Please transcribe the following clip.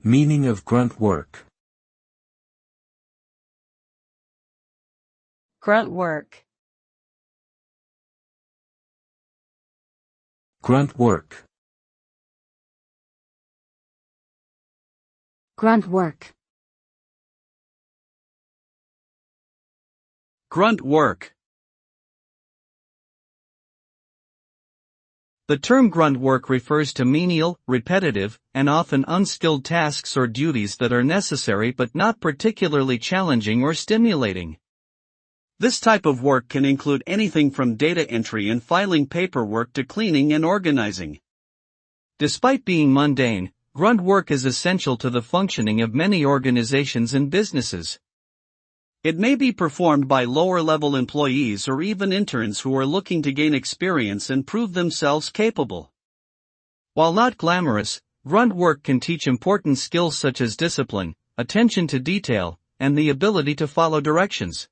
Meaning of grunt work. Grunt work. Grunt work. Grunt work. Grunt work. The term grunt work refers to menial, repetitive, and often unskilled tasks or duties that are necessary but not particularly challenging or stimulating. This type of work can include anything from data entry and filing paperwork to cleaning and organizing. Despite being mundane, grunt work is essential to the functioning of many organizations and businesses. It may be performed by lower-level employees or even interns who are looking to gain experience and prove themselves capable. While not glamorous, grunt work can teach important skills such as discipline, attention to detail, and the ability to follow directions.